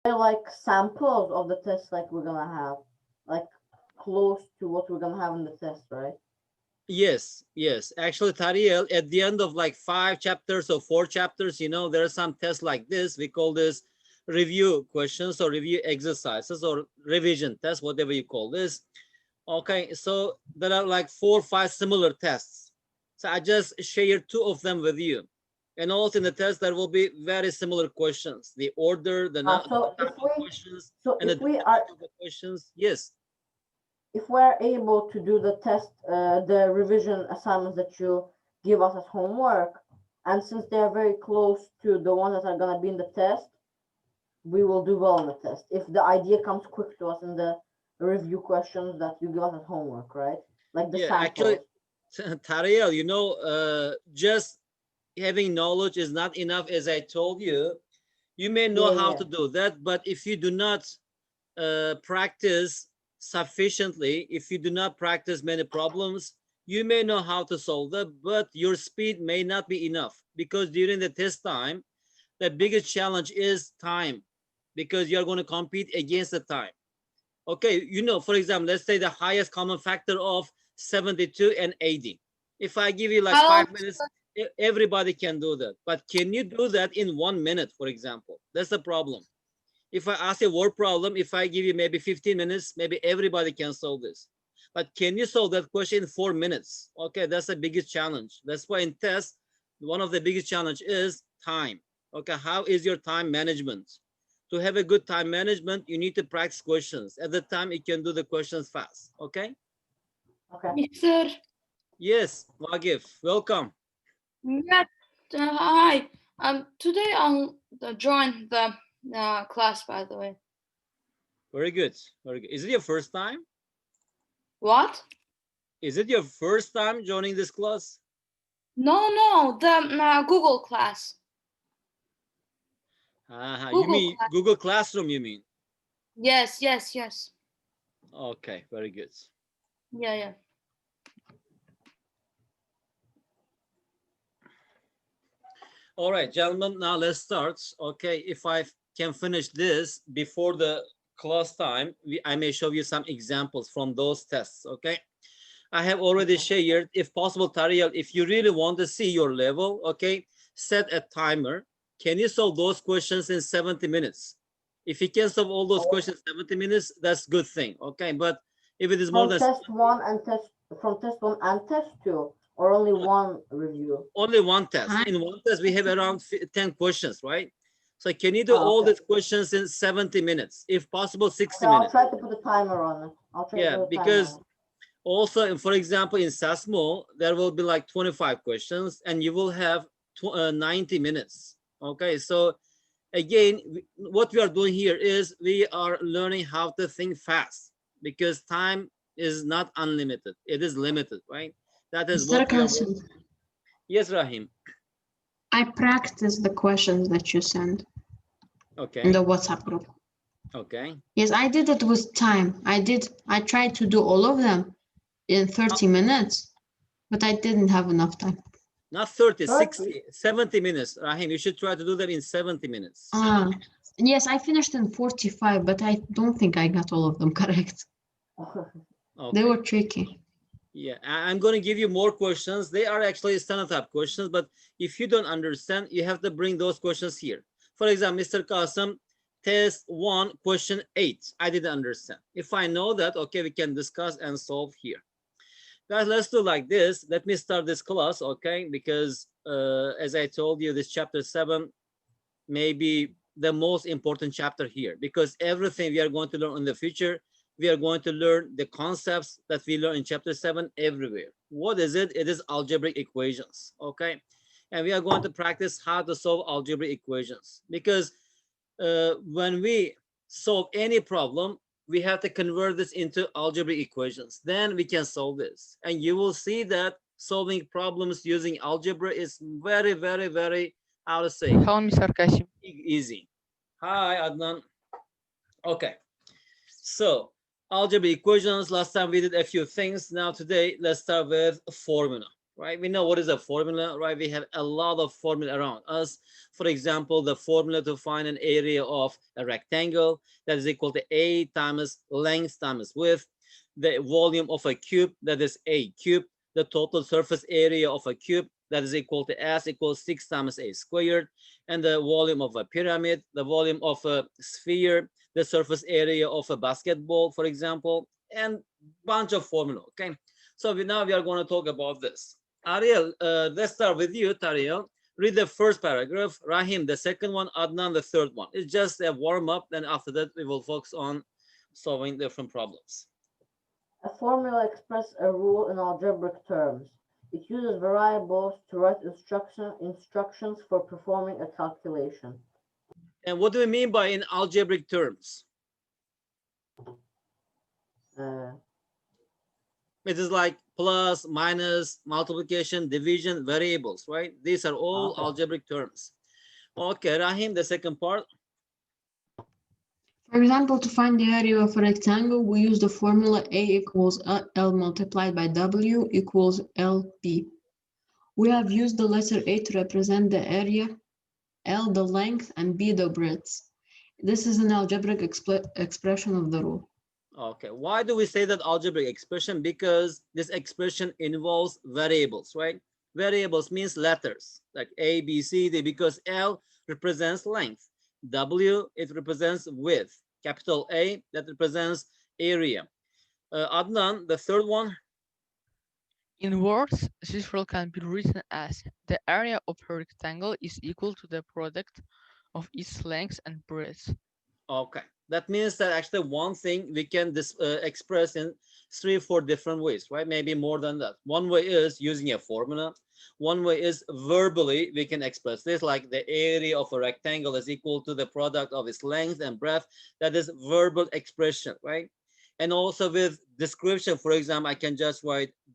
They're like samples of the test like we're gonna have, like close to what we're gonna have in the test, right? Yes, yes. Actually, Tariel, at the end of like 5 chapters or 4 chapters, you know, there are some tests like this. We call this review questions or review exercises or revision tests, whatever you call this. Okay, so there are like 4 or 5 similar tests. So I just share 2 of them with you. And also in the test, there will be very similar questions. The order, the So type of questions, and the if we are difficulty of the questions. Yes. if we're able to do the test, the revision assignments that you give us as homework, and since they are very close to the ones that are gonna be in the test, we will do well in the test. If the idea comes quick to us in the review questions that you give us as homework, right? Like the Yeah, actually, samples. Tariel, you know, just having knowledge is not enough, as I told you. You may know Yeah, how yeah. to do that, but if you do not practice sufficiently, if you do not practice many problems, you may know how to solve them, but your speed may not be enough because during the test time, the biggest challenge is time because you're going to compete against the time. Okay, you know, for example, let's say the highest common factor of 72 and 80. If I give you like How long? 5 minutes, everybody can do that. But can you do that in 1 minute, for example? That's the problem. If I ask a word problem, if I give you maybe 15 minutes, maybe everybody can solve this. But can you solve that question in 4 minutes? Okay, that's the biggest challenge. That's why in tests, one of the biggest challenge is time. Okay, how is your time management? To have a good time management, you need to practice questions. At the time, you can do the questions fast. Okay? Okay. Mister. Yes, Wagif, welcome. Yeah. Hi. Today I'll join the class. By the way. Very good. Very good. Is it your first time? What? Is it your first time joining this class? No. The Google class. You Google mean class. Google Classroom, you mean? Yes. Okay, very good. Yeah. All right, gentlemen, now let's start. Okay, if I can finish this before the class time, I may show you some examples from those tests. Okay, I have already shared. If possible, Tariel, if you really want to see your level, okay, set a timer. Can you solve those questions in 70 minutes? If you can solve all those questions in 70 minutes, that's a good thing. Okay, but if it is more From than test one and test two, or only one review? only one test. Hi. In one test, we have around 10 questions, right? So can you do all Okay. these questions in 70 minutes? If possible, 60 Okay, I'll minutes. try to put a timer on it. I'll try to Yeah, put a timer because on it. also, for example, in SASMO, there will be like 25 questions and you will have 90 minutes. Okay, so again, what we are doing here is we are learning how to think fast because time is not unlimited. It is limited, right? That is Mr. what we are Qasim, working. Yes, Rahim. I practiced the questions that you sent in Okay. the WhatsApp group. Okay. Yes, I did it with time. I tried to do all of them in 30 minutes, but I didn't have enough time. Not 30, 30? 60, 70 minutes. Rahim, you should try to do that in 70 minutes. Yes, I finished in 45, but I don't think I got all of them correct. Okay. They were tricky. Yeah, I'm going to give you more questions. They are actually standard type questions, but if you don't understand, you have to bring those questions here. For example, Mr. Qasim, test 1, question 8. I didn't understand. If I know that, okay, we can discuss and solve here. Guys, let's do like this. Let me start this class, okay? Because as I told you, this chapter 7 may be the most important chapter here because everything we are going to learn in the future, we are going to learn the concepts that we learn in chapter 7 everywhere. What is it? It is algebraic equations, okay? And we are going to practice how to solve algebraic equations because when we solve any problem, we have to convert this into algebraic equations. Then we can solve this. And you will see that solving problems using algebra is very, very, very, how to say, Hello, Mr. Qasim. easy. Hi, Adnan. Okay. So, algebra equations. Last time we did a few things. Now today, let's start with formula, right? We know what is a formula, right? We have a lot of formula around us. For example, the formula to find an area of a rectangle that is equal to A times length times width, the volume of a cube that is A cube, the total surface area of a cube that is equal to S equals 6 times A squared, and the volume of a pyramid, the volume of a sphere, the surface area of a basketball, for example, and bunch of formula. Okay, so now we are going to talk about this. Ariel, let's start with you, Tariel. Read the first paragraph. Rahim, the second one. Adnan, the third one. It's just a warm up. Then after that, we will focus on solving different problems. A formula expresses a rule in algebraic terms. It uses variables to write instructions for performing a calculation. And what do we mean by in algebraic terms? It is like plus, minus, multiplication, division, variables, right? These are all algebraic terms. Okay, Rahim, the second part. For example, to find the area of a rectangle, we use the formula A equals L multiplied by W equals LP. We have used the letter A to represent the area, L the length, and B the breadth. This is an algebraic expression of the rule. Okay, why do we say that algebraic expression? Because this expression involves variables, right? Variables means letters like A, B, C, D, because L represents length. W, it represents width. Capital A, that represents area. Adnan, the third one. In words, this rule can be written as the area of a rectangle is equal to the product of its length and breadth. Okay, that means that actually one thing we can express in 3-4 different ways, right? Maybe more than that. One way is using a formula. One way is verbally we can express this, like the area of a rectangle is equal to the product of its length and breadth. That is verbal expression, right? And also with description, for example, I can just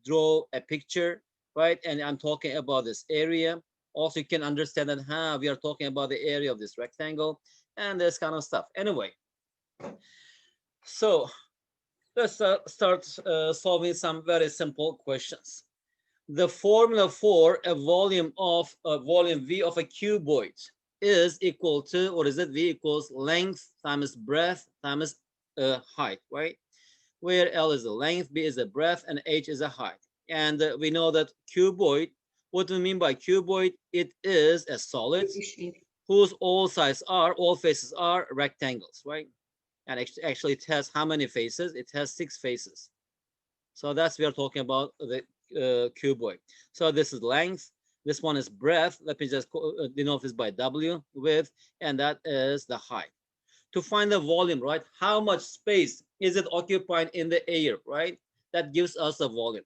draw a picture, right? And I'm talking about this area. Also, you can understand that we are talking about the area of this rectangle and this kind of stuff. Anyway, so let's start solving some very simple questions. The formula for a volume V of a cuboid is equal to, what is it? V equals length times breadth times height, right? Where L is the length, B is the breadth, and H is the height. And we know that cuboid, what do we mean by cuboid? It is a solid whose all faces are rectangles, right? And actually it has how many faces? It has 6 faces. So that's, we are talking about the cuboid. So this is length, this one is breadth. Let me just denote this by W, width, and that is the height. To find the volume, right? How much space is it occupied in the air, right? That gives us the volume.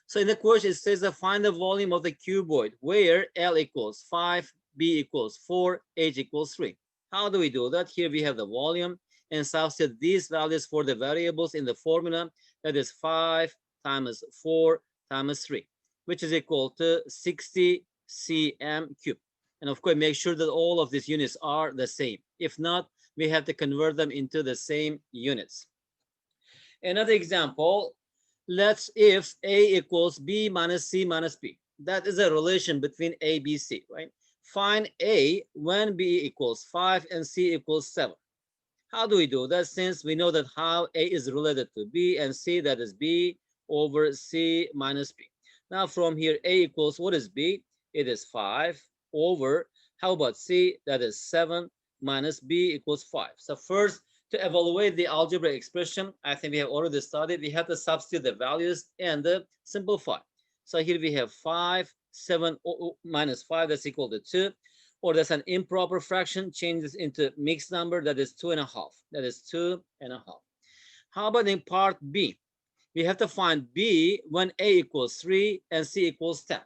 So in the question, it says that find the volume of the cuboid where L equals 5, B equals 4, H equals 3. How do we do that? Here we have the volume and substitute these values for the variables in the formula. That is 5 times 4 times 3, which is equal to 60 cm cubed. And of course, make sure that all of these units are the same. If not, we have to convert them into the same units. Another example, if A equals B minus C minus B. That is a relation between A, B, C, right? Find A when B equals 5 and C equals 7. How do we do that? Since we know that how A is related to B and C, that is B over C minus B. Now from here, A equals, what is B? It is 5 over, how about C? That is 7 minus B equals 5. So first, to evaluate the algebraic expression, I think we have already studied, we have to substitute the values and simplify. So here we have 5, 7 minus 5, that's equal to 2. Or that's an improper fraction, change this into mixed number, that is 2.5. That is 2.5. How about in part B? We have to find B when A equals 3 and C equals 10.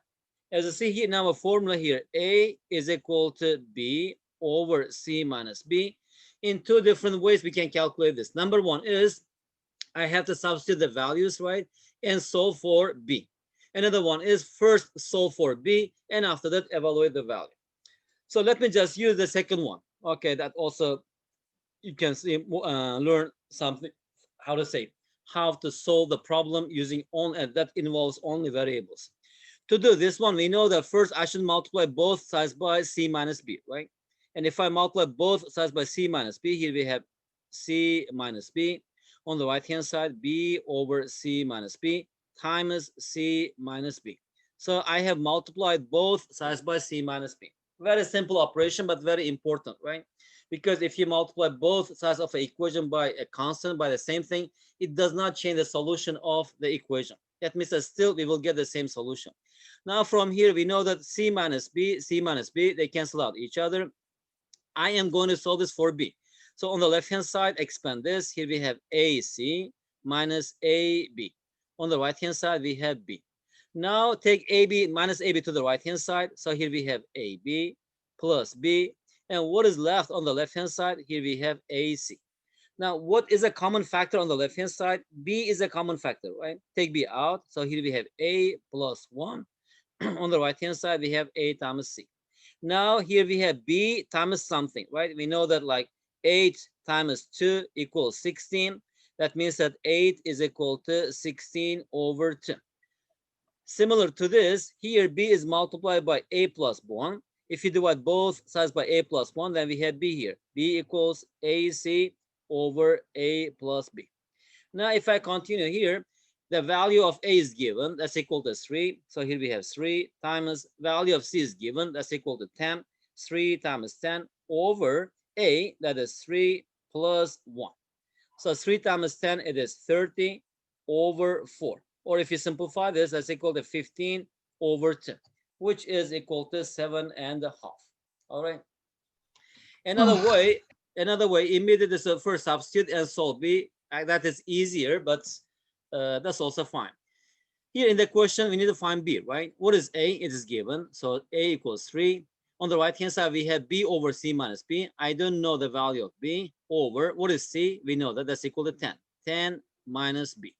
As you see here now, a formula here, A is equal to B over C minus B. In 2 different ways we can calculate this. Number one is I have to substitute the values, right, and solve for B. Another one is first solve for B and after that evaluate the value. So let me just use the second one. Okay, that also you can see learn something, how to solve the problem using that involves only variables. To do this one, we know that first I should multiply both sides by c minus b, right? And if I multiply both sides by c minus b, here we have c minus b. On the right hand side, b over c minus b times c minus b. So I have multiplied both sides by c minus b. Very simple operation, but very important, right? Because if you multiply both sides of an equation by a constant, by the same thing, it does not change the solution of the equation. That means that still we will get the same solution. Now from here, we know that c minus b, they cancel out each other. I am going to solve this for b. So on the left-hand side, expand this. Here we have ac minus ab. On the right-hand side, we have b. Now take ab minus ab to the right-hand side. So here we have ab plus b. And what is left on the left-hand side? Here we have ac. Now, what is a common factor on the left-hand side? B is a common factor, right? Take b out. So here we have a plus 1. On the right-hand side, we have a times c. Now, here we have b times something, right? We know that like 8 times 2 equals 16. That means that 8 is equal to 16 over 2. Similar to this, here b is multiplied by a plus 1. If you divide both sides by a plus 1, then we have b here. B equals ac over a plus b. Now, if I continue here, the value of a is given, that's equal to 3. So here we have 3 times value of c is given, that's equal to 10. 3 times 10 over a, that is 3 plus 1. So 3 times 10, it is 30 over 4. Or if you simplify this, that's equal to 15 over 2, which is equal to 7.5. All right. Another way, immediately first substitute and solve b. That is easier, but that's also fine. Here in the question, we need to find b, right? What is a? It is given. So a equals 3. On the right-hand side, we have b over c minus b. I don't know the value of b over, what is c? We know that that's equal to 10. 10 minus b.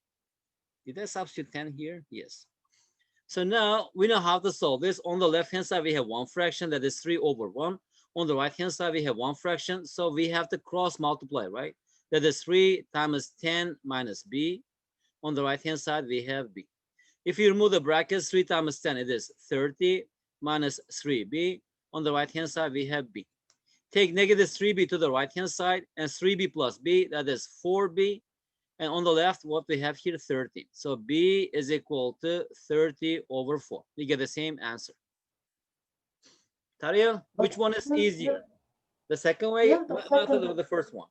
Did I substitute 10 here? Yes. So now we know how to solve this. On the left-hand side, we have one fraction, that is 3 over 1. On the right-hand side, we have one fraction. So we have to cross multiply, right? That is 3 times 10 minus b. On the right-hand side, we have b. If you remove the brackets, 3 times 10, it is 30 minus 3b. On the right-hand side, we have b. Take negative 3b to the right-hand side, and 3b plus b, that is 4b. And on the left, what we have here, 30. So b is equal to 30 over 4. We get the same answer. Tariel, which one is easier? The second way method or the first one?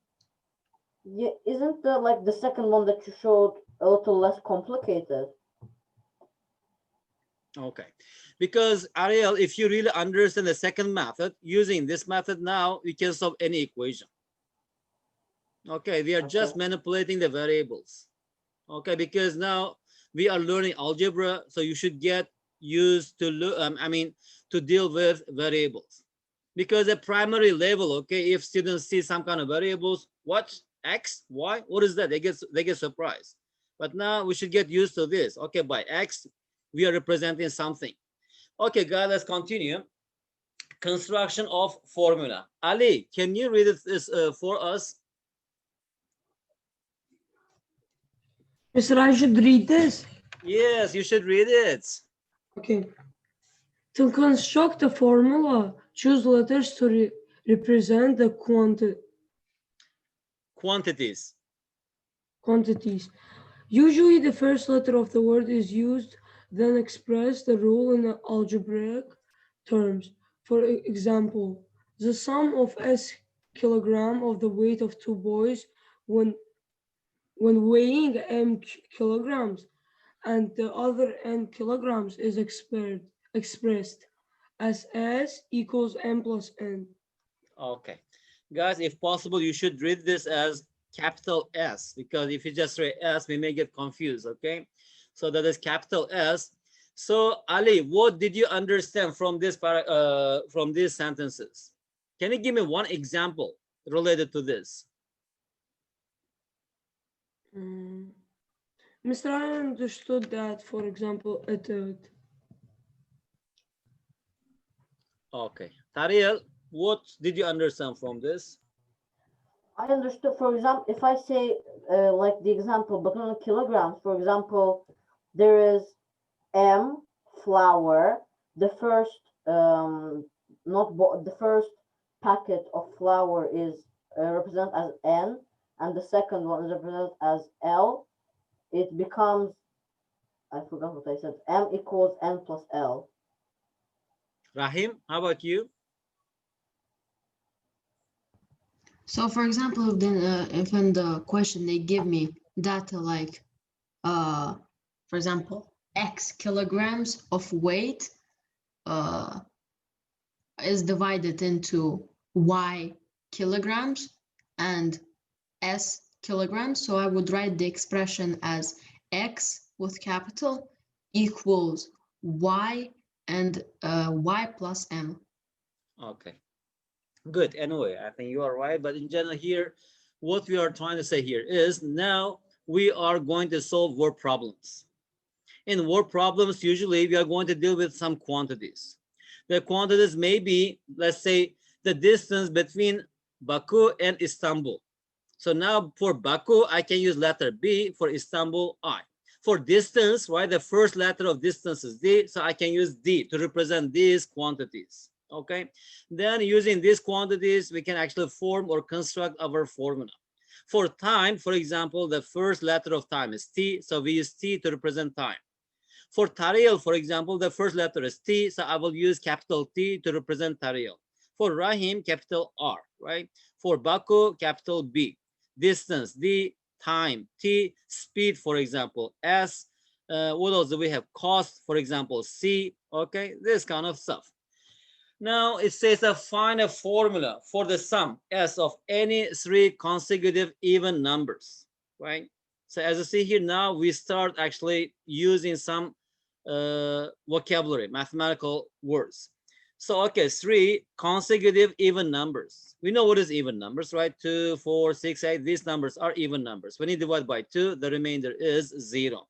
Yeah, isn't the second one that you showed a little less complicated? Okay, because Ariel, if you really understand the second method, using this method now, we can solve any equation. Okay, we are just manipulating the variables. Okay, because now we are learning algebra, so you should get used to to deal with variables. Because at primary level, okay, if students see some kind of variables, what x, y, what is that? They get surprised. But now we should get used to this. Okay, by x, we are representing something. Okay, guys, let's continue. Construction of formula. Ali, can you read this for us? Mr. I should read this. Yes, you should read it. Okay. To construct a formula, choose letters to represent the Quantities. Usually, the first letter of the word is used, then express the rule in algebraic terms. For example, the sum of S kilogram of the weight of two boys when weighing m kilograms and the other n kilograms is expressed as S equals m plus n. Okay. Guys, if possible, you should read this as capital S, because if you just read S, we may get confused, okay? So that is capital S. So Ali, what did you understand from this from these sentences? Can you give me one example related to this? Mr. I understood that, for example, a third. Okay. Tariel, what did you understand from this? I understood, for example, if I say like the example, but not in kilograms, for example, there is m flour, the first the first packet of flour is represented as N, and the second one is represented as L. It becomes, I forgot what I said, M equals N plus L. Rahim, how about you? So for example, if in the question they give me data like, for example, X kilograms of weight is divided into Y kilograms and S kilograms. So I would write the expression as X with capital equals Y and Y plus M. Okay, good. Anyway, I think you are right. But in general here, what we are trying to say here is now we are going to solve word problems. In word problems, usually we are going to deal with some quantities. The quantities may be, let's say, the distance between Baku and Istanbul. So now for Baku, I can use letter B, for Istanbul, I. For distance, right, the first letter of distance is D, so I can use D to represent these quantities, okay? Then using these quantities, we can actually form or construct our formula. For time, for example, the first letter of time is T, so we use T to represent time. For Tariel, for example, the first letter is T, so I will use capital T to represent Tariel. For Rahim, capital R, right? For Baku, capital B. Distance, D. Time, T. Speed, for example, S. What else do we have? Cost, for example, C. Okay, this kind of stuff. Now it says find a formula for the sum S of any three consecutive even numbers, right? So as you see here now, we start actually using some vocabulary, mathematical words. So, okay, three consecutive even numbers. We know what is even numbers, right? 2, 4, 6, 8. These numbers are even numbers. When you divide by 2, the remainder is 0.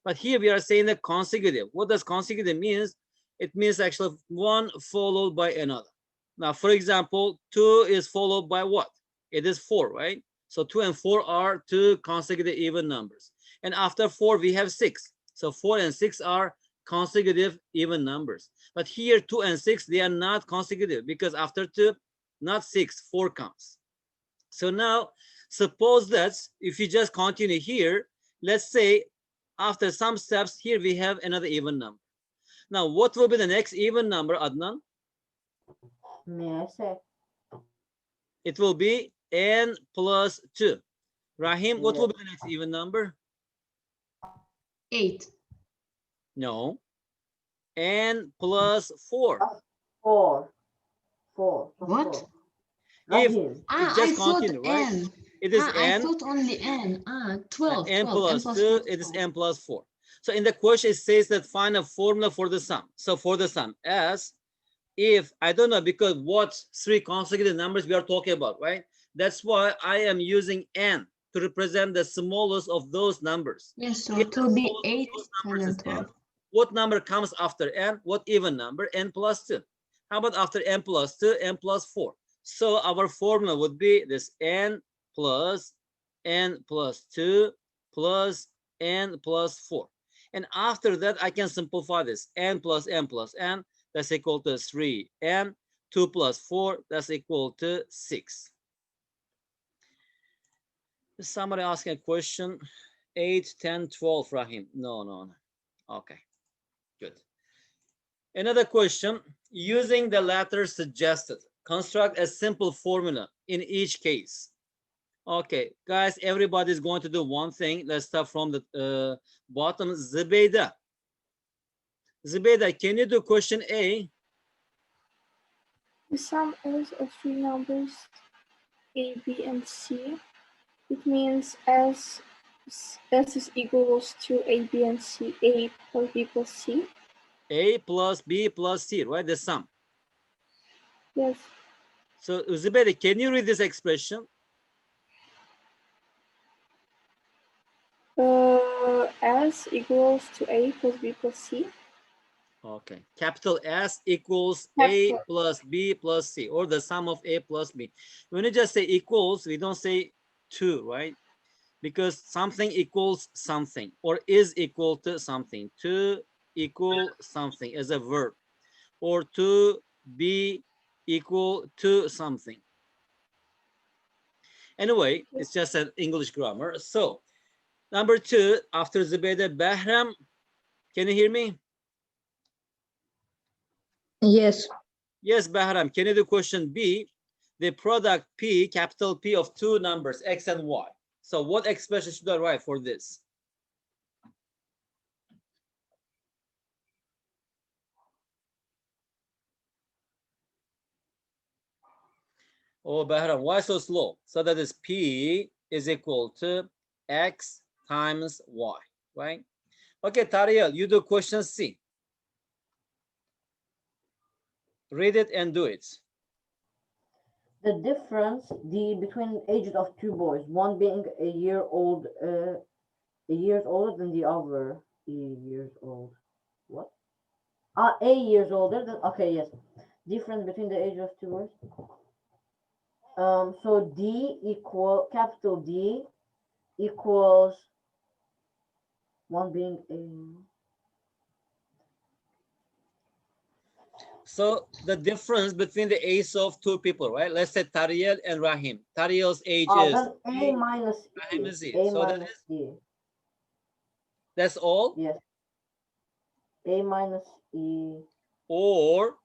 But here we are saying that consecutive. What does consecutive means? It means actually one followed by another. Now, for example, 2 is followed by what? It is 4, right? So 2 and 4 are two consecutive even numbers. And after 4, we have 6. So 4 and 6 are consecutive even numbers. But here 2 and 6, they are not consecutive because after 2, not 6, 4 comes. So now suppose that if you just continue here, let's say after some steps here we have another even number. Now what will be the next even number, Adnan? May I say? It will be n plus 2. Rahim, what will Yes. be the next even number? 8. No. N plus 4. 4. 4. What? 4. If Rahim. it I just thought continue, right? N. It is I n, thought only N. 12. n 12. N plus plus 2, 4. it is n plus 4. So in the question, it says that find a formula for the sum. So for the sum, as if, I don't know, because what three consecutive numbers we are talking about, right? That's why I am using n to represent the smallest of those numbers. Yes, so If it the will be smallest 8, of those 10, numbers and is n, 12. what number comes after n? What even number? N plus 2. How about after n plus 2, n plus 4? So our formula would be this n plus 2 plus n plus 4. And after that, I can simplify this. N plus n plus n, that's equal to 3. And 2 plus 4, that's equal to 6. Is somebody asking a question? 8, 10, 12, Rahim. No. Okay, good. Another question. Using the latter suggested, construct a simple formula in each case. Okay, guys, everybody's going to do one thing. Let's start from the bottom. Zubeda. Zubeda, can you do question A? The sum is of three numbers A, B, and C. It means S is equals to A, B, and C. A plus B plus C. A plus B plus C, right? The sum. Yes. So, Zubeda, can you read this expression? S equals to A plus B plus C. Okay, capital S equals Capital. A plus B plus C, or the sum of A plus B. When you just say equals, we don't say two, right? Because something equals something, or is equal to something. 2 equal something as a verb, or to be equal to something. Anyway, it's just an English grammar. So number 2, after Zubeda, Bahram, can you hear me? Yes. Yes, Bahram, can you do question B? The product P, capital P of two numbers, X and Y. So what expression should I write for this? Oh, Bahram, why so slow? So that is P is equal to X times Y, right? Okay, Tariel, you do question C. Read it and do it. The difference between ages of two boys, one being a years older than the other. Years old. What? A years older than. Okay, yes. Difference between the age of two boys. So capital D equals one being a. So the difference between the age of two people, right? Let's say Tariel and Rahim. Tariel's age is Then A minus Rahim E. is E. A So that minus is, E. that's all. Yes. A minus E. Or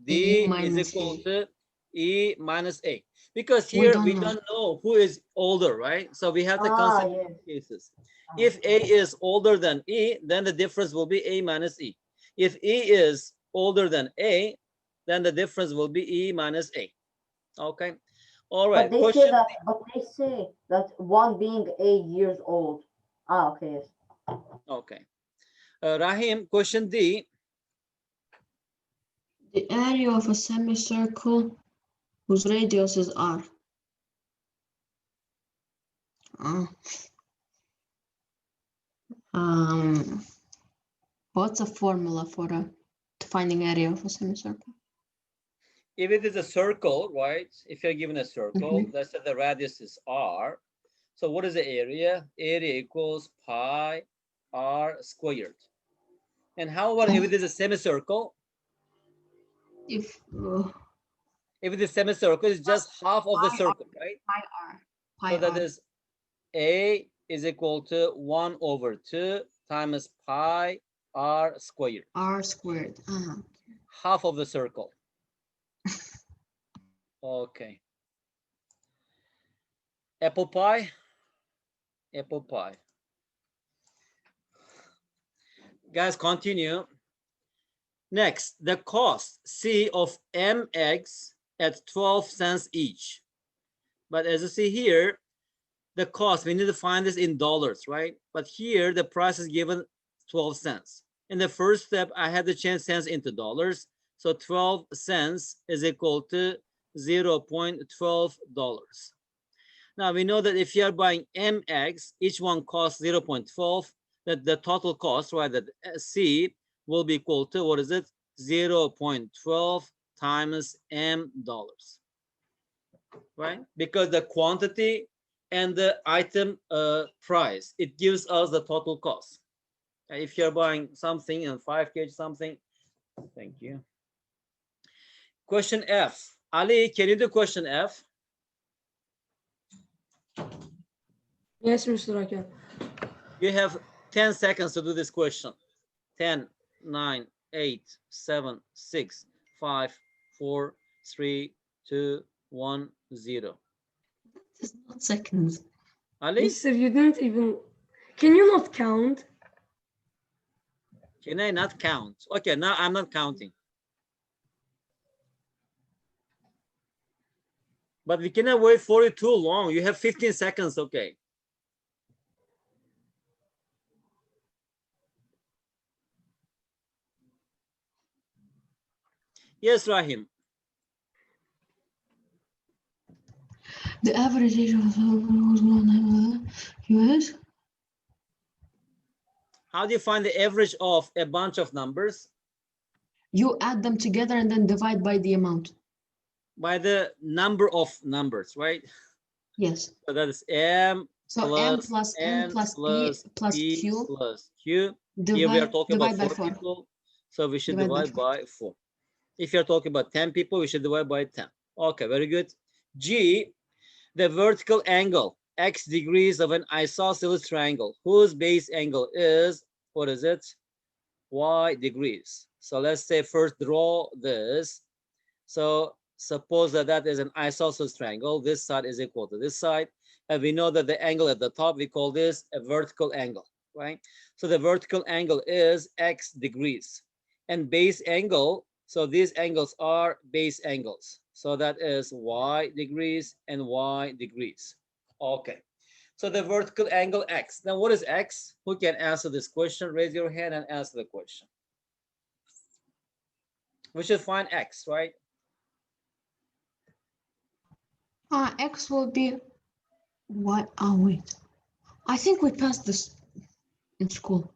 D is minus equal A. to E minus A. Because We here don't we know. don't know who is older, right? So we have to consider Yes. cases. If A is older than E, then the difference will be A minus E. If E is older than A, then the difference will be E minus A. Okay. All right. But they say that one being 8 years old. Okay. Yes. Okay. Rahim, question D. The area of a semicircle whose radius is r. What's a formula for finding area of a semicircle? If it is a circle, right? If you're given a circle, Mhm. let's say the radius is r. So what is the area? Area equals pi r squared. And how about if it is a semicircle? If If it is semicircle, it's just half of the circle, right? pi r. So that is A is equal to 1 over 2 times pi r squared. R squared. Half of the circle. Okay. Apple pie. Apple pie. Guys, continue. Next, the cost C of M eggs at 12 cents each. But as you see here, the cost, we need to find this in dollars, right? But here the price is given 12 cents. In the first step, I had to change cents into dollars. So 12 cents is equal to $0.12. Now we know that if you are buying M eggs, each one costs 0.12, that the total cost, right, that C will be equal to, what is it? 0.12 times M dollars, right? Because the quantity and the item price, it gives us the total cost. If you're buying something and 5 kg something, thank you. Question F. Ali, can you do question F? Yes, Mr. Akan. You have 10 seconds to do this question. 10, 9, 8, 7, 6, 5, 4, 3, 2, 1, 0. It's not seconds. Ali? Mister, you didn't even. Can you not count? Can I not count? Okay, now I'm not counting. But we cannot wait for you too long. You have 15 seconds, okay. Yes, Rahim. The average age of US. How do you find the average of a bunch of numbers? You add them together and then divide by the amount. By the number of numbers, right? Yes. So that is M So m plus n plus p plus q plus q. Here we are talking about divide by 4 4. people, so we should Divide by divide by 4. If you're talking about 10 people, we should divide by 10. Okay, very good. G, the vertical angle, x degrees of an isosceles triangle, whose base angle is, what is it? Y degrees. So let's say first draw this. So suppose that that is an isosceles triangle. This side is equal to this side. And we know that the angle at the top, we call this a vertical angle, right? So the vertical angle is x degrees. And base angle, so these angles are base angles. So that is y degrees and y degrees. Okay. So the vertical angle x. Now what is x? Who can answer this question? Raise your hand and answer the question. We should find x, right? X will be what? Oh, wait. I think we passed this in school.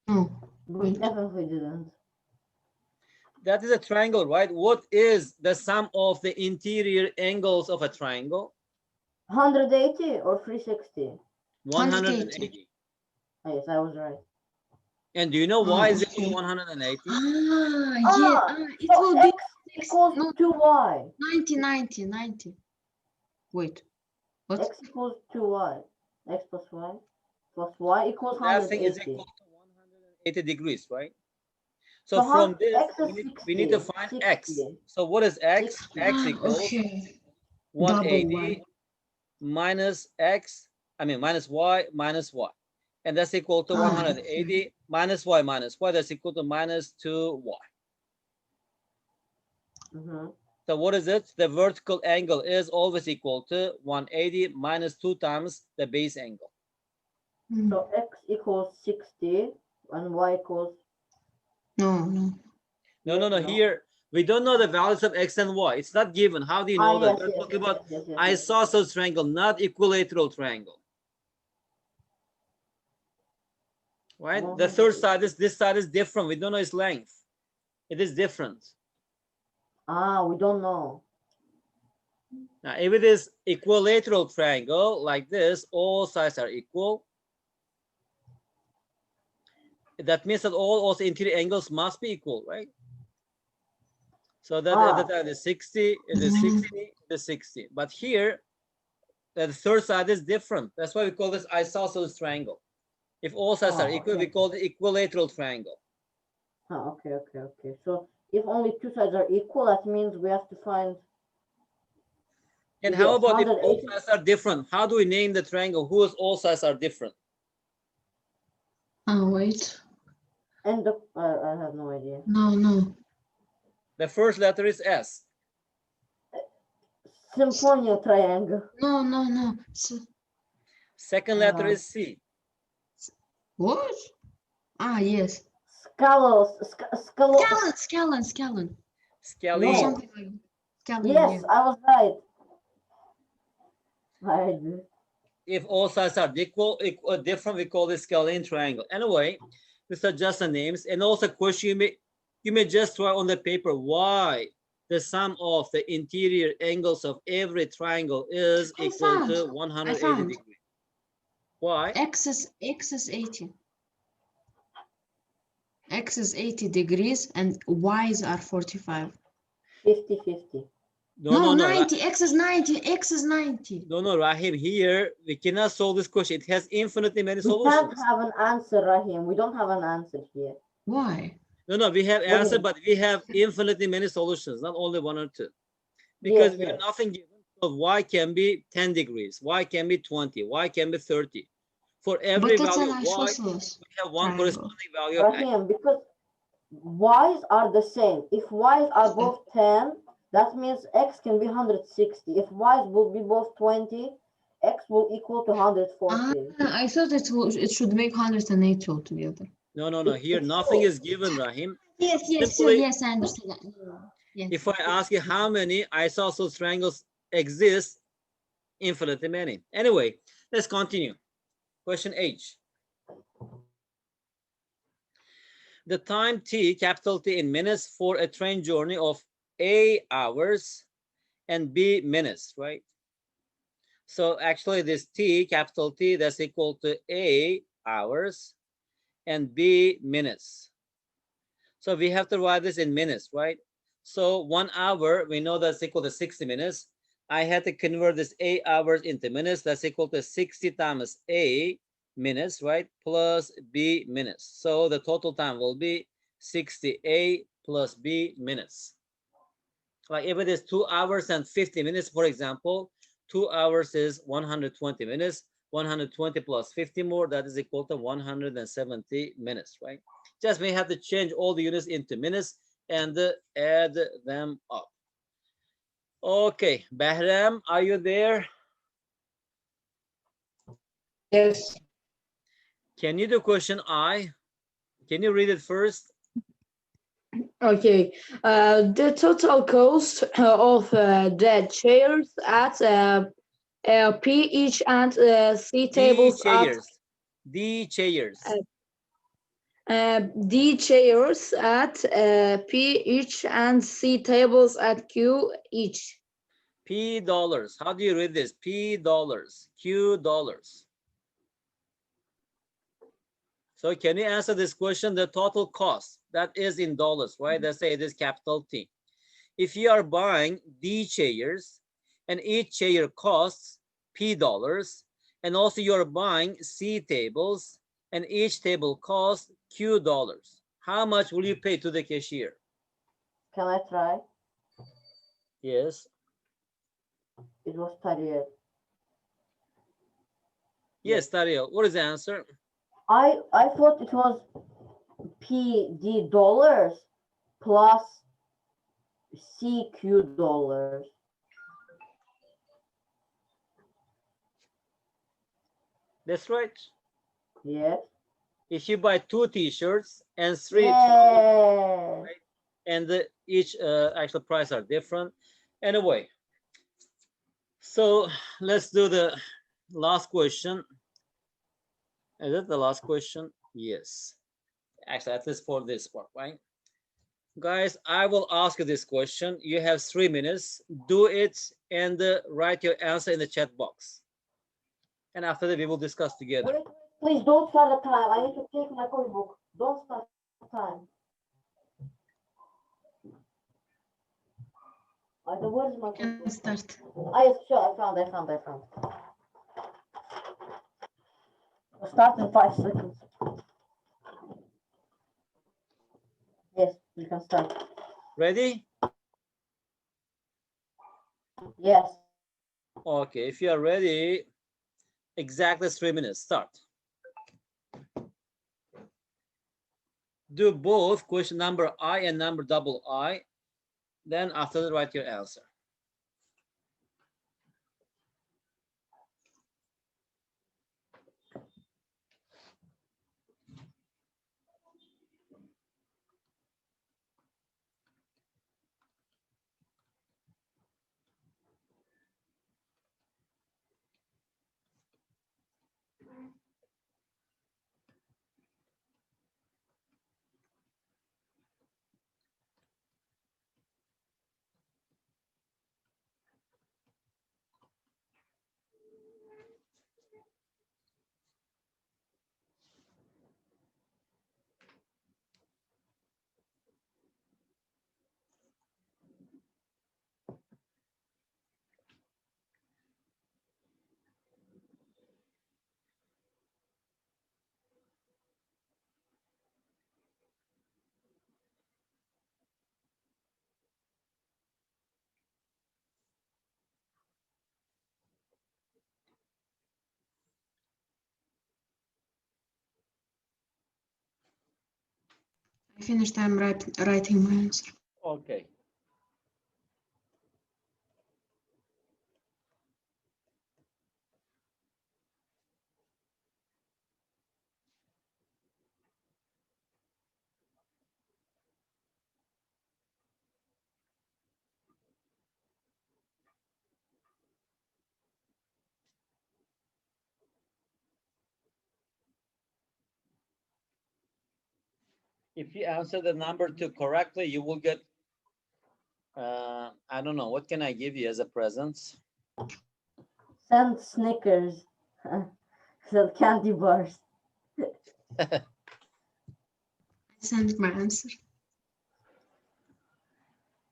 No. We Wait. definitely didn't. That is a triangle, right? What is the sum of the interior angles of a triangle? 180 or 360? 180. Yes, I was right. And do you know why is it Okay. 180? Yeah. It So will be x equals no, 2y. 90. Wait. What? X equals 2y. X plus y equals That thing is 180. equal to 180 degrees, right? So So from this, x is we need to 60, find 60. x. So what is x? 60. X equals Okay. 180 minus x, minus y minus y. And that's equal to 180 minus y, that's equal to minus 2y. Mm-hmm. So what is it? The vertical angle is always equal to 180 minus 2 times the base angle. So x equals 60 and y equals... No. No. Here, we don't know the values of x and y. It's not given. How do you know that? We're talking about isosceles triangle, not equilateral triangle. Right? The third side is, this side is different. We don't know its length. It is different. We don't know. Now, if it is equilateral triangle like this, all sides are equal. That means that all also interior angles must be equal, right? So that is 60, it is 60, it is 60. But here, the third side is different. That's why we call this isosceles triangle. If all sides are equal, we call it equilateral triangle. Okay. So if only two sides are equal, that means we have to find... And how about if all sides are different? How do we name the triangle whose all sides are different? Wait. And I have no idea. No. The first letter is S. Symphonia triangle. No. Second letter is C. What? Yes. Scalene. Scalene. Scalene. No. Something like scalene. Yes, yeah. I was right. I agree. If all sides are equal, different, we call it scalene triangle. Anyway, these are just the names. And also question, you may just try on the paper why the sum of the interior angles of every triangle is equal to 180 degrees. Why? X is 80. X is 80 degrees and Y's are 45. 50-50. No, 90. X is 90. No, Rahim, here we cannot solve this question. It has infinitely many solutions. We can't have an answer, Rahim. We don't have an answer here. Why? No, we have answer, but we have infinitely many solutions, not only one or two. Because we have nothing given. So Y can be 10 degrees, Y can be 20, Y can be 30. For every value of Y, we have one corresponding value of X. Rahim, because Y's are the same. If Y's are both 10, that means X can be 160. If Y's will be both 20, X will equal to 140. I thought it should make 180 altogether. No. Here nothing is given, Rahim. Yes, Simply, I understand that. Yes. If I ask you how many isosceles triangles exist, infinitely many. Anyway, let's continue. Question H. The time T, capital T in minutes for a train journey of A hours and B minutes, right? So actually this T, capital T, that's equal to A hours and B minutes. So we have to write this in minutes, right? So 1 hour, we know that's equal to 60 minutes. I had to convert this A hours into minutes. That's equal to 60 times A minutes, right? Plus B minutes. So the total time will be 60A plus B minutes. Like if it is 2 hours and 50 minutes, for example, 2 hours is 120 minutes. 120 plus 50 more, that is equal to 170 minutes, right? Just may have to change all the units into minutes and add them up. Okay, Bahram, are you there? Yes. Can you do question I? Can you read it first? Okay. The total cost of the chairs at P each and C The tables at chairs. The chairs. D chairs at P each and C tables at Q each. P dollars. How do you read this? P dollars. Q dollars. So can you answer this question? The total cost, that is in dollars, right? Let's say it is capital T. If you are buying D chairs and each chair costs P dollars, and also you're buying C tables and each table costs Q dollars, how much will you pay to the cashier? Can I try? Yes. It was 38. Yes, Dario, what is the answer? I thought it was PD dollars plus CQ dollars. That's right. Yes. If you buy 2 t-shirts and 3 Yeah. trousers, right? And each actual price are different. Anyway, so let's do the last question. Is it the last question? Yes. Actually, at least for this part, right? Guys, I will ask you this question. You have 3 minutes. Do it and write your answer in the chat box. And after that, we will discuss together. Wait, please don't start the time. I need to take my copybook. Don't start the time. Where's my Can copybook? start. Yes, sure, I found. Start in 5 seconds. Yes, you can start. Ready? Yes. Okay, if you are ready, exactly 3 minutes. Start. Do both question number I and number double I. Then after that, write your answer. I finished. I'm writing my answer. Okay. If you answer the number 2 correctly, you will get, I don't know, what can I give you as a present? Send Snickers. Send candy bars. Send my answer.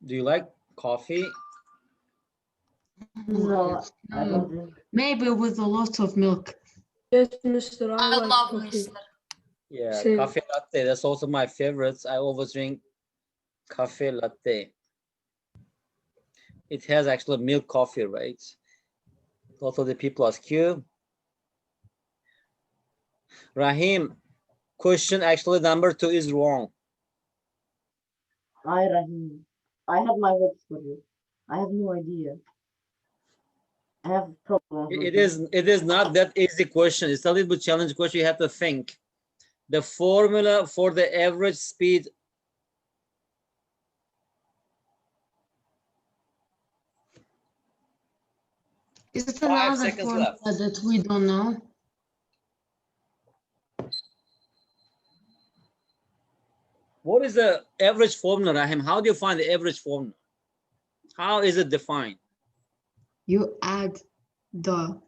Do you like coffee? No, I No. don't drink. Maybe with a lot of milk. Yes, Mr. I I like love coffee. Mr. Yeah, Same. coffee latte. That's also my favorites. I always drink coffee latte. It has actually milk coffee, right? Also the P plus Q. Rahim, question actually number 2 is wrong. Rahim. I have my hopes for you. I have no idea. I have problems with It is not that easy question. It's a little bit challenging question. You have to think. The formula for the average speed. Is it 5 another seconds formula left. that we don't know? What is the average formula, Rahim? How do you find the average formula? How is it defined? You add the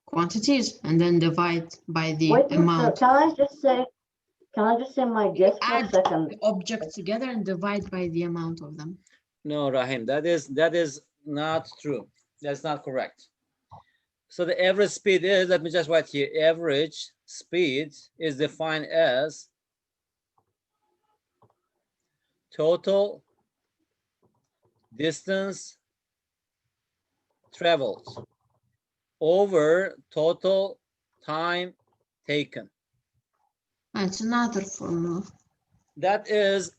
quantities and then divide by the Wait, mister, amount. can I just say my guess for a Add second? the objects together and divide by the amount of them. No, Rahim, that is not true. That's not correct. So the average speed is, let me just write here, average speed is defined as total distance traveled over total time taken. That's another formula. That is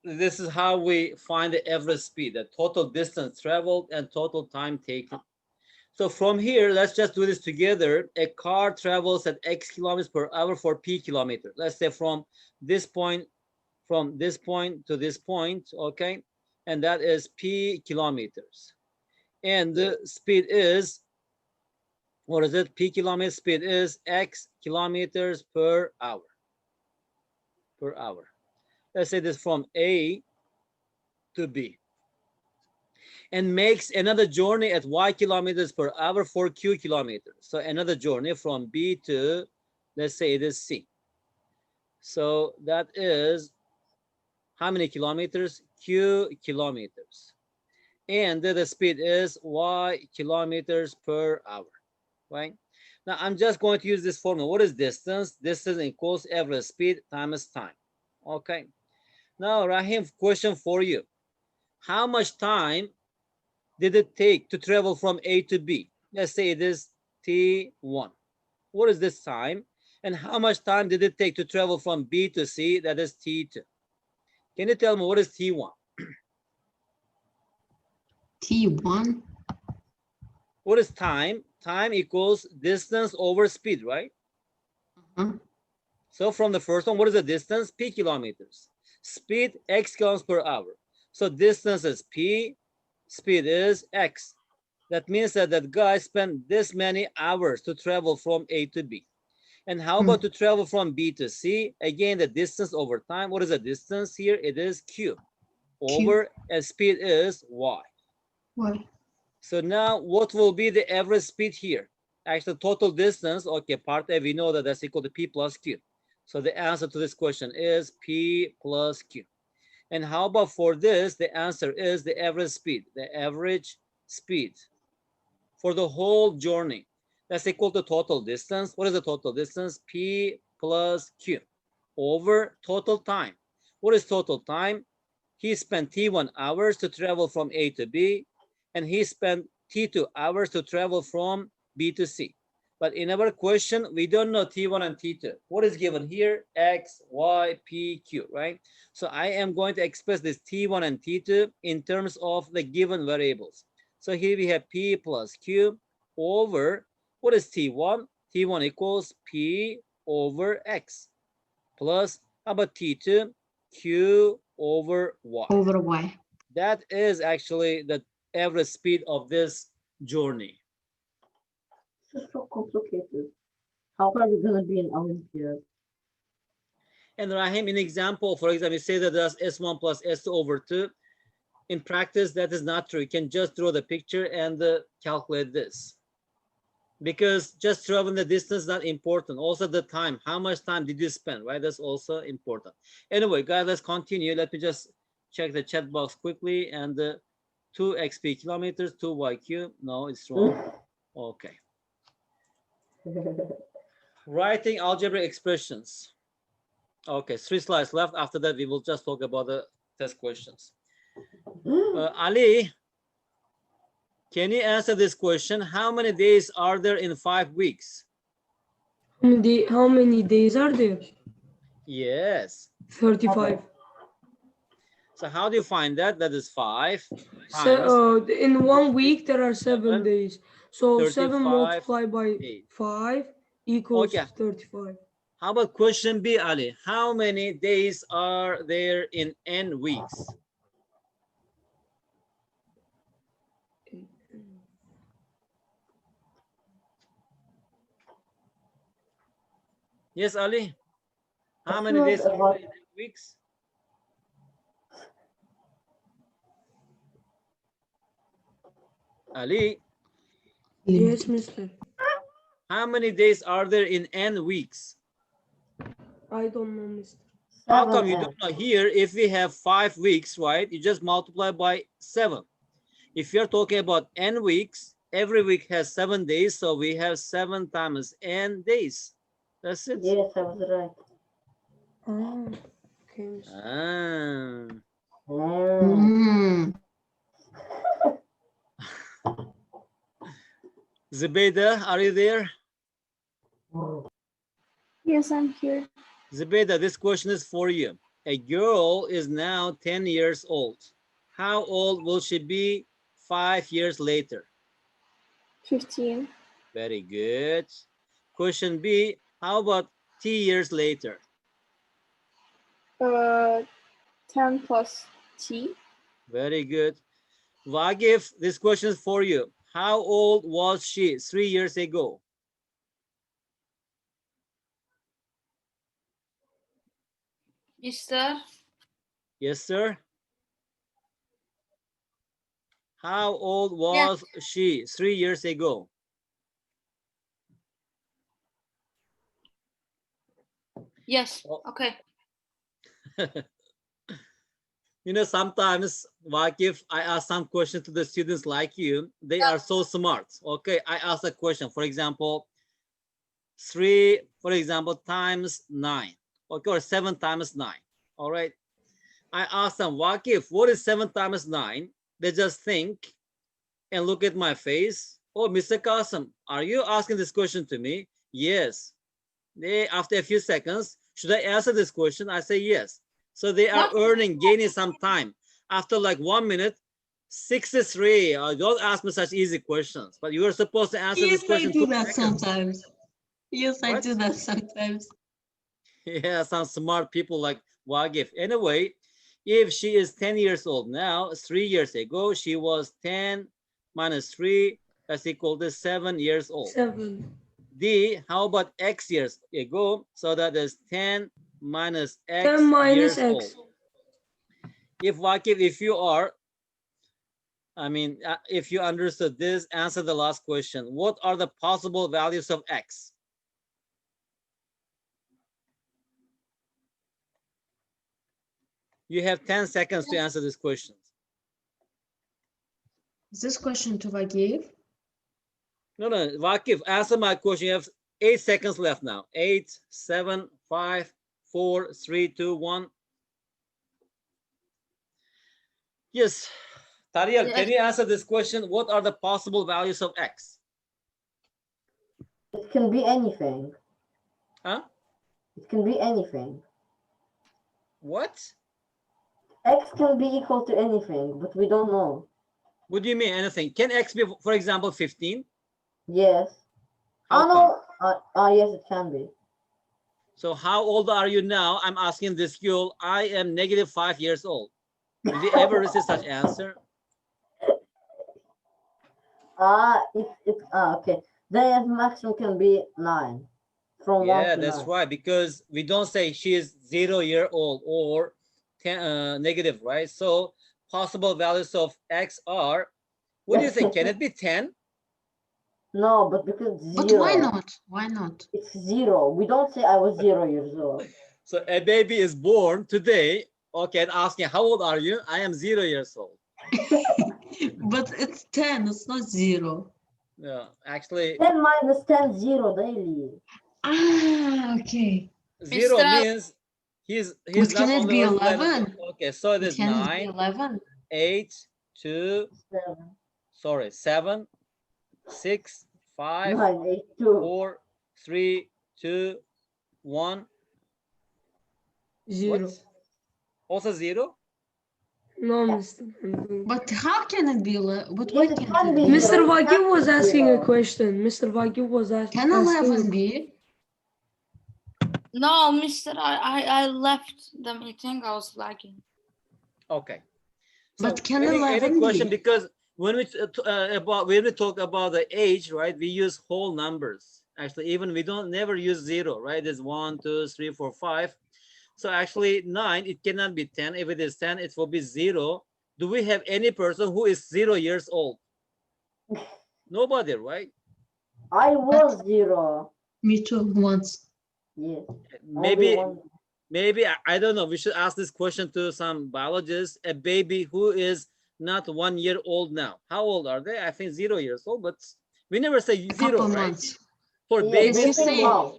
this is how we find the average speed, the total distance traveled and total time taken. So from here, let's just do this together. A car travels at X kilometers per hour for P kilometer. Let's say from this point to this point, okay? And that is P kilometers. And the speed is, what is it? P kilometer speed is X kilometers per hour. Per hour. Let's say this from A to B. And makes another journey at Y kilometers per hour for Q kilometers. So another journey from B to, let's say it is C. So that is how many kilometers? Q kilometers. And the speed is Y kilometers per hour, right? Now I'm just going to use this formula. What is distance? Distance equals average speed times time. Okay. Now Rahim, question for you. How much time did it take to travel from A to B? Let's say it is T1. What is this time? And how much time did it take to travel from B to C? That is T2. Can you tell me what is T1? T1. What is time? Time equals distance over speed, right? Uh-huh. So from the first one, what is the distance? P kilometers. Speed, X kilometers per hour. So distance is P, speed is X. That means that that guy spent this many hours to travel from A to B. And how about to travel from B to C? Again, the distance over time. What is the distance here? It is Q. Over, and speed is Y. Y. So now what will be the average speed here? Actually, total distance, okay, part A, we know that that's equal to P plus Q. So the answer to this question is P plus Q. And how about for this? The answer is the average speed. The average speed for the whole journey. That's equal to total distance. What is the total distance? P plus Q over total time. What is total time? He spent T1 hours to travel from A to B, and he spent T2 hours to travel from B to C. But in our question, we don't know T1 and T2. What is given here? X, Y, P, Q, right? So I am going to express this T1 and T2 in terms of the given variables. So here we have P plus Q over, what is T1? T1 equals P over X plus, how about T2? Q over Y. Over Y. That is actually the average speed of this journey. This is so complicated. How are we gonna be in Olympiad? And Rahim, in example, for example, you say that there's S1 plus S2 over 2. In practice, that is not true. You can just draw the picture and calculate this. Because just traveling the distance is not important. Also the time, how much time did you spend, right? That's also important. Anyway, guys, let's continue. Let me just check the chat box quickly. And 2 xp kilometers, 2 yq. No, it's wrong. Okay. Writing algebraic expressions. Okay, 3 slides left. After that, we will just talk about the test questions. Ali, can you answer this question? How many days are there in 5 weeks? How many days are there? Yes. 35. So how do you find that? That is 5 times So in 1 week there are 7 days. So 7 35 multiplied by days. 5 equals Okay. 35. How about question B, Ali? How many days are there in n weeks? Yes, Ali. How many days are there in n weeks? Ali, Yes, mister. how many days are there in n weeks? I don't know, mister. How come you don't know? Here, if we have 5 weeks, right, you just multiply by 7. If you're talking about n weeks, every week has 7 days, so we have 7 times n days. That's it. Yes, I was right. Oh, okay, mister. Zubaydah, are you there? Yes, I'm here. Zubaydah, this question is for you. A girl is now 10 years old. How old will she be 5 years later? 15. Very good. Question B, how about t years later? 10 plus t. Very good. Wagif, this question is for you. How old was she 3 years ago? Mister. Yes, sir. How old was she 3 years ago? Yes. Oh. Okay. You know, sometimes, Waqif, I ask some questions to the students like you. They are so smart. Okay, I ask a question. For example, 3, for example, times 9. Okay, or 7 times 9. All right. I ask them, Waqif, what is 7 times 9? They just think and look at my face. Oh, Mr. Qasim, are you asking this question to me? Yes. They, after a few seconds, should I answer this question? I say yes. So they are gaining some time. After like 1 minute, 63. Don't ask me such easy questions, but you are supposed to answer this question. I do that sometimes. Yes, I do that sometimes. Yeah, some smart people like Wagif. Anyway, if she is 10 years old now, 3 years ago, she was 10 minus 3, that's equal to 7 years old. 7. D, how about X years ago? So that is 10 minus X 10 minus years X. old. If Waqif, if you are, I mean, if you understood this, answer the last question. What are the possible values of X? You have 10 seconds to answer this question. Is this question to Waqif? No, Waqif, answer my question. You have 8 seconds left now. 8, 7, 5, 4, 3, 2, 1. Yes. Tariq, can you answer this question? What are the possible values of X? It can be anything. Huh? It can be anything. What? X can be equal to anything, but we don't know. What do you mean anything? Can X be, for example, 15? Yes. How no. Yes, it can be. So how old are you now? I'm asking this girl. I am negative 5 years old. Did you ever receive such answer? Okay. The maximum can be 9. From 1 to That's 9. right, because we don't say she is 0 year old or 10, negative, right? So possible values of x are, what do you think? Can it be 10? No, but because it's But zero. why not? Why not? It's zero. We don't say I was 0 years old. So a baby is born today, okay, and asking, how old are you? I am 0 years old. But it's 10, it's not 0. Yeah, actually, 10 minus 10, 0 daily. Ah, okay. 0 Mr. means he's But can not it on the be earth planet. 11? Okay, so it is Can it be 9, 11? 8, 2, 7, sorry, 7, 6, 5, 9, 8, 2. 4, 3, 2, 1. Zero. What? Also 0? No, Yeah. Mr. But how can it be 11? But Yes, why it can't can it be be? Mr. zero. Wagyu was asking a Zero. question. Mr. Wagyu was asking. Can 11 be? No, Mr. I left the meeting. I was lagging. Okay. So But can any 11 question, be? because when we talk about the age, right, we use whole numbers. Actually, even we don't never use 0, right? There's 1, 2, 3, 4, 5. So actually 9, it cannot be 10. If it is 10, it will be 0. Do we have any person who is 0 years old? Nobody, right? I was 0. Me too, once. Yes. Maybe Only one. maybe I don't know. We should ask this question to some biologists. A baby who is not 1 year old now. How old are they? I think 0 years old, but we never say A 0, couple right? months. For Yes, babies, we you say say- month.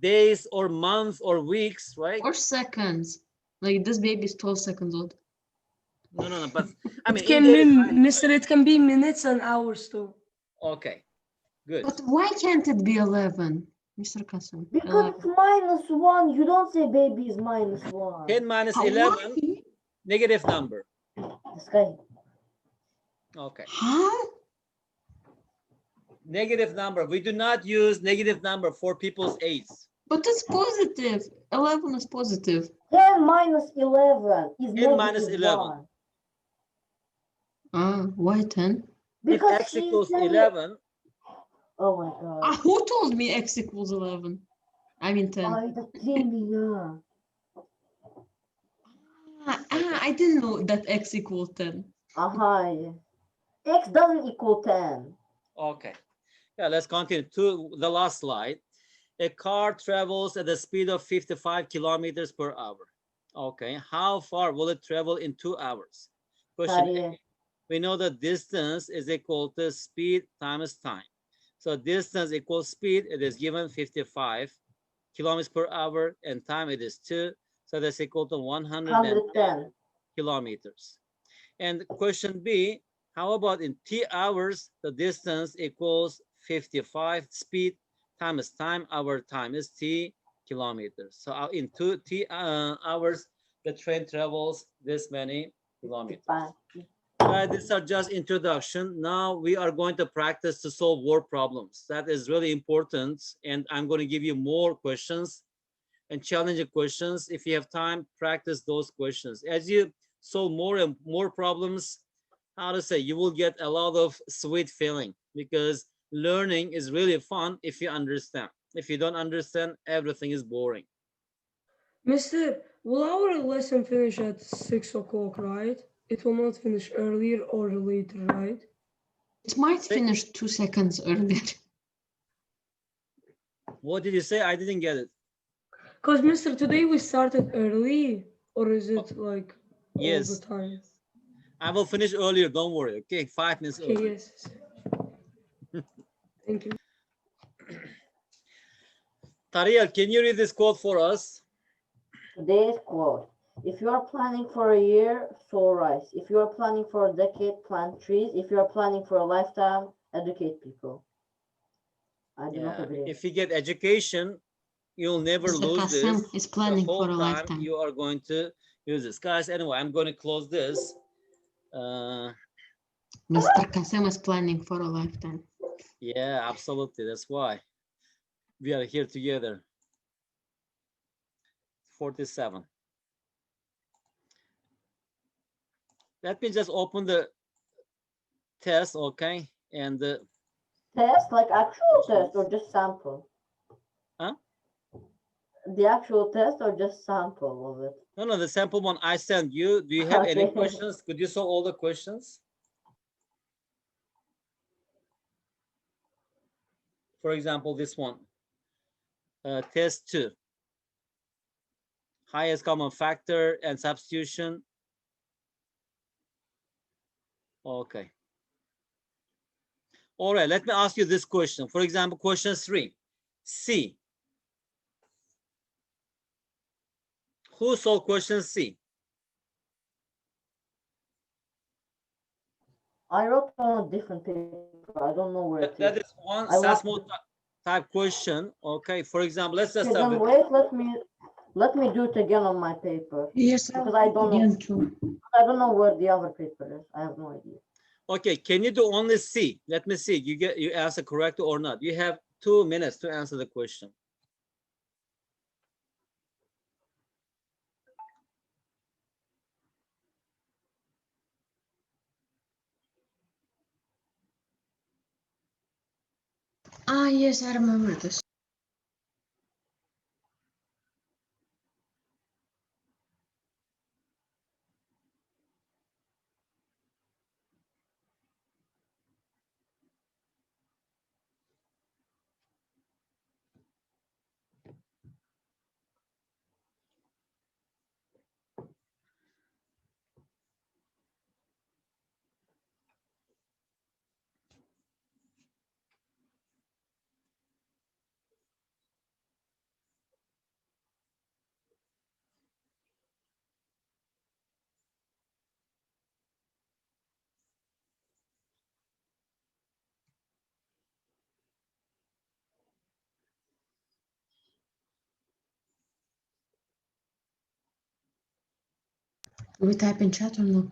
days or months or weeks, right? Or seconds. Like this baby is 12 seconds old. No, but I mean, It can in be, days, right? Mr. It can be minutes and hours too. Okay, good. But why can't it be 11? Mr. Kassim. Because it's minus 1. You don't say baby is minus 1. 10 minus How? 11, negative number. This guy. Okay, How? negative number. We do not use negative number for people's age. But it's positive. 11 is positive. 10 minus 11 is 10 minus negative 11. 1. Ah, why 10? If Because x he's equals saying- 11, Oh my god. Ah, who told me x equals 11? I mean 10. Ay, the thing, yeah. I didn't know that x equals 10. Yeah. X doesn't equal 10. okay. Yeah, let's continue to the last slide. A car travels at the speed of 55 kilometers per hour. Okay, how far will it travel in 2 hours? Question A. Sorry. We know that distance is equal to speed times time. So distance equals speed, it is given 55 kilometers per hour, and time it is 2. So that's equal to 110 110. kilometers. And question B, how about in T hours, the distance equals 55 speed times time, our time is T kilometers. So in 2 T hours, the train travels this many kilometers. These are just introduction. Now we are going to practice to solve word problems. That is really important. And I'm going to give you more questions and challenging questions. If you have time, practice those questions. As you solve more and more problems, how to say, you will get a lot of sweet feeling, because learning is really fun if you understand. If you don't understand, everything is boring. Mr. Will our lesson finish at 6 o'clock, right? It will not finish earlier or later, right? It might finish 2 seconds earlier. What did you say? I didn't get it. Because, Mr., today we started early, or is it like Yes. all the time? I will finish earlier, don't worry. Okay, 5 minutes Okay, earlier. yes. Thank you. Tariel, can you read this quote for us? Today's quote. If you are planning for a year, sow rice. If you are planning for a decade, plant trees. If you are planning for a lifetime, educate people. I do not agree. If you get education, you'll never Mr. lose Kassem this. is planning The whole for a time lifetime. you are going to use this. Guys, anyway, I'm going to close this. Mr. Kassem is planning for a lifetime. Yeah, absolutely. That's why we are here together. 47. Let me just open the test, okay? And Test, like actual test or just sample? Huh? The actual test or just sample of it? No, the sample one I sent you. Do you have any Okay. questions? Could you solve all the questions? For example, this one, test 2. Highest common factor and substitution. Okay. All right, let me ask you this question. For example, question 3. C. Who solved question C? I wrote on a different paper. I don't know where it That is. is one I want SASMO type question. Okay, for example, let's just Okay, start then with wait. Let me do it again on my paper Yes, because I don't know. again too. I don't know where the other paper is. I have no idea. Okay, can you do only C? Let me see. You answer correct or not. You have 2 minutes to answer the question. Ah, yes, I remember this. Do we type in chat or no?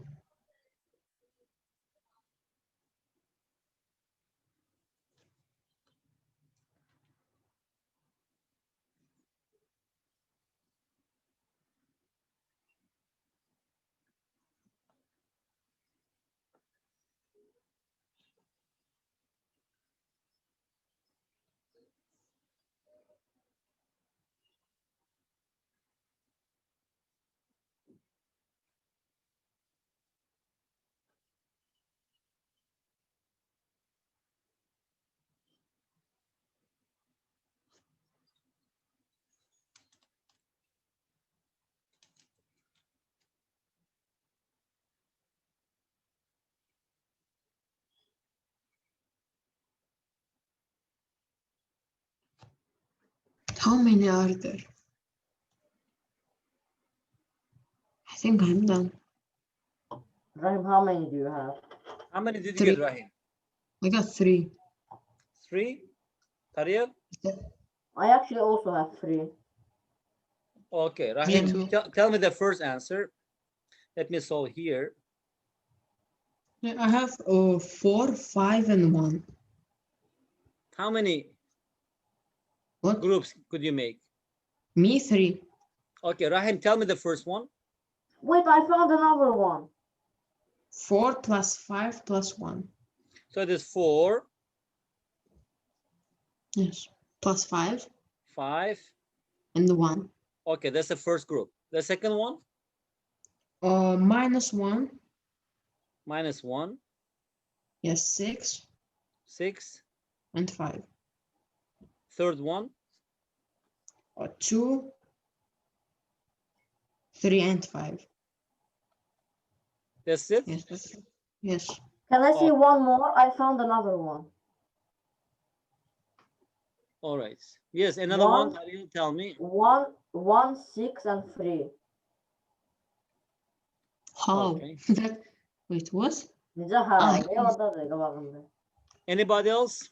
How many are there? I think I'm done. Rahim, how many do you have? How many did you 3. get, Rahim? I got 3. 3? Tariq? I actually also have 3. Okay, Me Rahim, too. tell me the first answer. Let me solve here. Yeah, I have 4, 5, and 1. How many What? groups could you make? Me 3. Okay, Rahim, tell me the first one. Wait, I found another one. 4 plus 5 plus 1. So it is 4, Yes. Plus 5 5. and 1. Okay, that's the first group. The second one, Minus 1. minus 1, Yes, 6 6. and 5. Third one, 2, 3, and 5. that's it. Yes, that's it. Yes. Can I see Oh. one more? I found another one. All right. Yes, another one. One. Tariq, tell me. 1, 6, and 3. How? Okay. That, wait, what? Nijaha, yes. يلا ده جوابنا. Anybody else?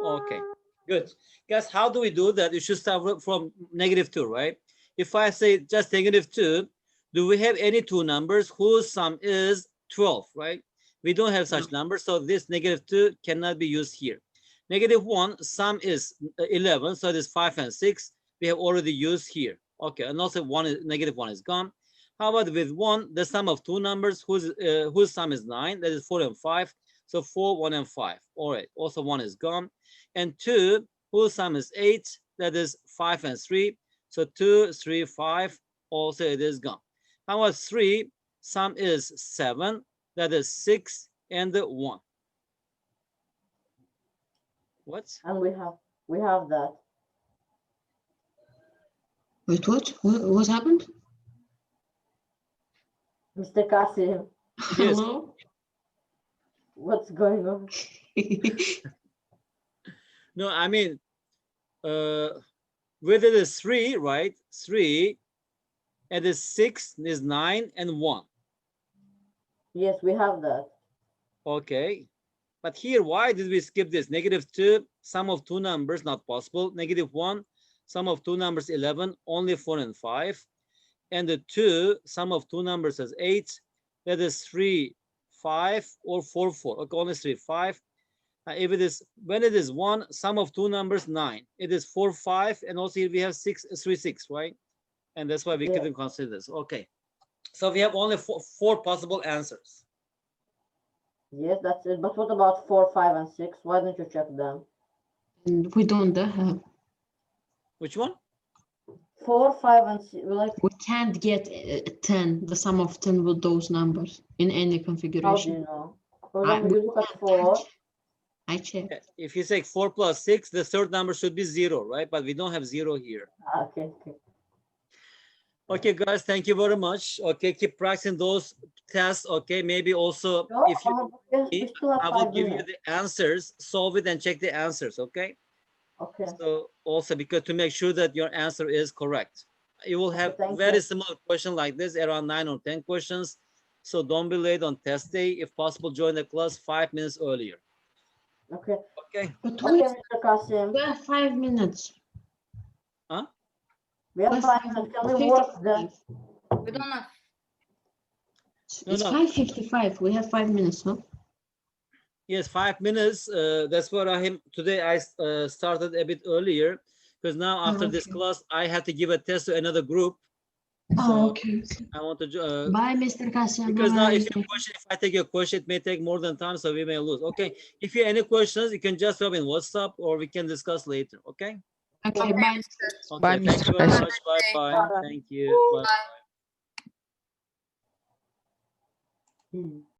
Okay, good. Guys, how do we do that? You should start from -2, right? If I say just -2, do we have any two numbers whose sum is 12, right? We don't have such numbers, so this -2 cannot be used here. -1, sum is 11, so it is 5 and 6. We have already used here. Okay, and also -1 is gone. How about with 1, the sum of two numbers whose sum is 9, that is 4 and 5. So 4, 1, and 5. All right, also 1 is gone. And 2, whose sum is 8, that is 5 and 3. So 2, 3, 5, also it is gone. How about 3? Sum is 7, that is 6 and 1. What? And we have that. Wait, what happened? Mr. Kasim, Yes. Hello? what's going on? No, I mean, with it is 3, right? 3, and is 6 is 9 and 1. Yes, we have that. Okay. But here, why did we skip this? -2, sum of two numbers, not possible. -1, sum of two numbers, 11, only 4 and 5. And the 2, sum of two numbers is 8. That is 3, 5, or 4, 4. Okay, only 3, 5. If it is, when it is 1, sum of two numbers, 9. It is 4, 5, and also here we have 6, 3, 6, right? And that's why we Yeah. couldn't consider this. Okay. So we have only four possible answers. Yes, that's it. But what about 4, 5, and 6? Why don't you check them? We don't have. Which one? 4, 5, and 6. Like, We can't get 10, the sum of 10 with those numbers in any how do you configuration. know? For example, we you look at can't 4. touch. I checked. Yeah, if you say 4 plus 6, the third number should be 0, right? But we don't have 0 here. Okay, okay. Okay, guys, thank you very much. Okay, keep practicing those tests. Okay, maybe also No, if you yes, we still have I will 5 give you minutes. the answers, solve it and check the answers. Okay. Okay. So also because to make sure that your answer is correct, you will have thank very you. similar question like this, around 9 or 10 questions. So don't be late on test day. If possible, join the class 5 minutes earlier. Okay. Okay. But Okay, Mr. Kasim. we have 5 minutes. Huh? We have 5 minutes. Can we work the? We don't have. No, It's no. 5:55. We have 5 minutes, huh? Yes, 5 minutes. That's what today I started a bit earlier because now after this okay. class, I have to give a test to another group. Oh, So okay. I want to Bye, Mr. Kasim. because now if Bye. if I take your question, it may take more than time, so we may lose. Okay. If you have any questions, you can just drop in WhatsApp or we can discuss later. Okay. Okay, bye. Okay. Bye, Thank you Mr. very Kasim. much. Bye bye. Bye. Thank you. Bye. Hmm.